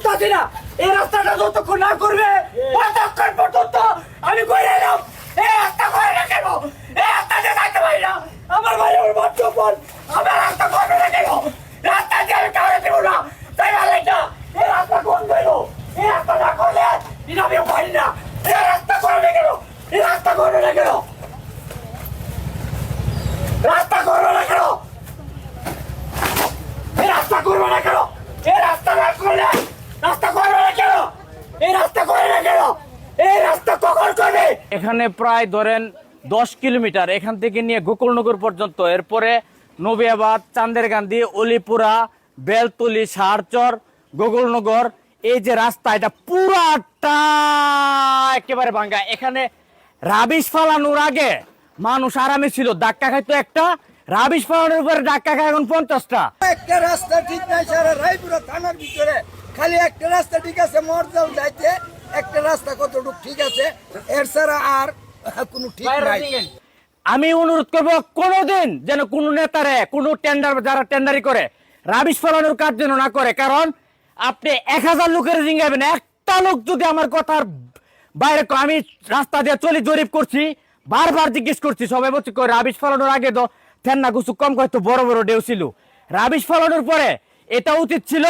বুঝতেছি না এই রাস্তাটা যতক্ষণ না করবে ততক্ষণ পর্যন্ত আমি কই এলাম এই রাস্তা করে রাখব এই রাস্তা দিয়ে যাইতে পারি না আমার ভাই ওর বাচ্চাপন আমার রাস্তা করে রাখব রাস্তা দিয়ে আমি কাউকে দেবো না তাই বলে না এই রাস্তা কোন গেল এই রাস্তা না করলে এটা আমি পারি না এই রাস্তা করে রেখে এই রাস্তা করে রেখে রাস্তা করবে না কেন এই রাস্তা করবে না কেন এই রাস্তা না করলে রাস্তা করবে না কেন এই রাস্তা করে না কেন এই রাস্তা কখন করবে এখানে প্রায় ধরেন 10 কিলোমিটার এখান থেকে নিয়ে গোকুলনগর পর্যন্ত এরপরে নবিয়াবাদ চান্দেরকান্দি অলিপুরা বেলতলি সারচর গোকুলনগর এই যে রাস্তা এটা পুরাটা একেবারে ভাঙ্গা এখানে রাবিশ ফালানোর আগে মানুষ আরামে ছিল ধাক্কা খাইতো একটা রাবিশ ফালানোর উপরে ধাক্কা খায় এখন 50টা একটা রাস্তা ঠিক নাই সারা রায়পুরা থানার ভিতরে খালি একটা রাস্তা ঠিক আছে মরজাল যাইতে একটা রাস্তা কতটুকু ঠিক আছে এর ছাড়া আর কোনো ঠিক নাই আমি অনুরোধ করব কোনোদিন যেন কোন নেতারে কোন টেন্ডার যারা টেন্ডারি করে রাবিশ ফালানোর কাজ যেন না করে কারণ আপনি 1000 লোকের জিঙ্গাবেন একটা লোক যদি আমার কথার বাইরে আমি রাস্তা দিয়ে চলি জরিপ করছি বারবার জিজ্ঞেস করছি সবাই বলছি রাবিশ ফালানোর আগে তো ঠেন্না কিছু কম হয়তো বড় বড় ঢেউ ছিল রাবিশ ফালানোর পরে এটা উচিত ছিল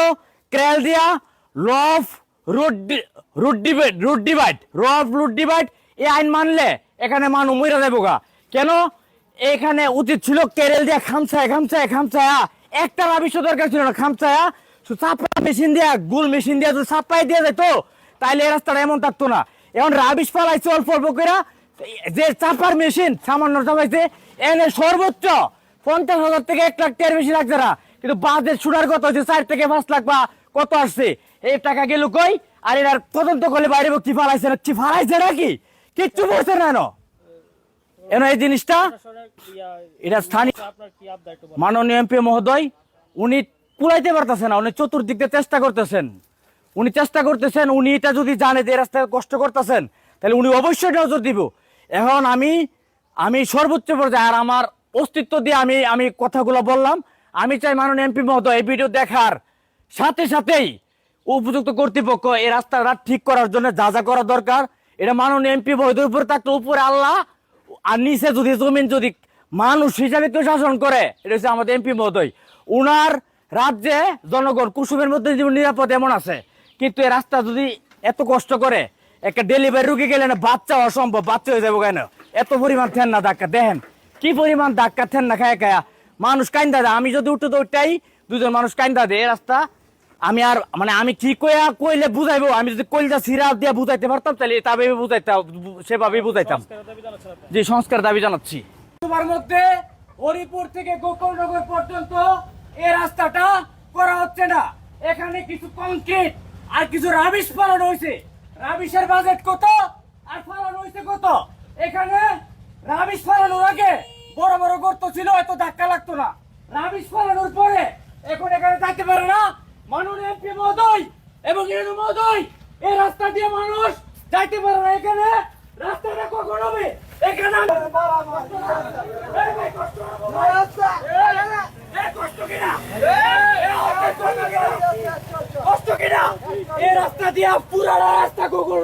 ক্রেল দিয়া লফ রুট ডিভাইড এই আইন মানলে এখানে মানুষ মরে যাবো গা কেন এখানে উচিত ছিল কেরেল দিয়া খামছায়া একটা রাবিশ দরকার ছিল না খামছায়া চাপা মেশিন দিয়া গুল মেশিন দিয়া যদি চাপাই দিয়ে যেত তাইলে এই রাস্তাটা এমন থাকতো না এখন রাবিশ ফালাইছে অল্প অল্প করে যে চাপার মেশিন সামান্য চাপাইছে এনে সর্বোচ্চ 50,000 থেকে 1 লাখ টাকার বেশি লাগছে না কিন্তু বাজেট শুনার কথা হচ্ছে 4 থেকে 5 লাখ বা কত আসছে এই টাকা গেল কই আর এর তদন্ত করলে বাইরে কি ফালাইছে নাকি কিচ্ছু বলছে না এন এই জিনিসটা এটা স্থানীয় মাননীয় এমপি মহোদয় উনি কুলাইতে পারতেছেন না উনি চতুর্দিক দিয়ে চেষ্টা করতেছেন উনি এটা যদি জানে যে রাস্তায় কষ্ট করতেছেন তাহলে উনি অবশ্যই নজর দিব এখন আমি সর্বোচ্চ পর্যায়ে আর আমার অস্তিত্ব দিয়ে আমি কথাগুলো বললাম আমি চাই মাননীয় এমপি মহোদয় এই ভিডিও দেখার সাথে সাথেই উপযুক্ত কর্তৃপক্ষ এই রাস্তাটা ঠিক করার জন্য যা যা করা দরকার এটা মাননীয় এমপি মহোদয়ের উপরে থাকলে উপরে আল্লাহ আর নিচে যদি জমিন যদি মানুষ হিসাবে কেউ শাসন করে এটা হচ্ছে আমাদের এমপি মহোদয় উনার রাজ্যে জনগণ কুসুমের মধ্যে জীবন নিরাপদ এমন আছে কিন্তু এই রাস্তা যদি এত কষ্ট করে একটা ডেলিভারি রুগী গেলে না বাচ্চা অসম্ভব বাচ্চা হয়ে যাবো কেন এত পরিমাণ থেন না ধাক্কা দেখেন কি পরিমাণ ধাক্কা থেন না খায় মানুষ কাইন্দা দেয় আমি যদি উঠতে তো ওইটাই দুজন মানুষ কাইন্দা দেয় এই রাস্তা আমি আর মানে আমি কি কইলে বুঝাইবো আমি যদি কইলটা সিরা দিয়ে বুঝাইতে পারতাম তাহলে তবে বুঝাইতাম সেভাবেই বুঝাইতাম জি সংস্কার দাবি জানাচ্ছি তোমার মধ্যে হরিপুর থেকে গোকুলনগর পর্যন্ত এই রাস্তাটা করা হচ্ছে না এখানে কিছু কংক্রিট আর কিছু রাবিশ ফালানো হয়েছে রাবিশের বাজেট কত আর ফালানো হয়েছে কত এখানে রাবিশ ফালানোর আগে বড় বড় গর্ত ছিল এত ধাক্কা লাগতো না রাবিশ ফালানোর পরে এখন এখানে থাকতে পারে না মাননীয় এমপি মহোদয় এবং ইউনো মহোদয় এই রাস্তা দিয়ে মানুষ যাইতে পারে না এখানে রাস্তাটা কখন হবে এখানে কষ্ট কিনা এই রাস্তা দিয়ে পুরা রাস্তা কখন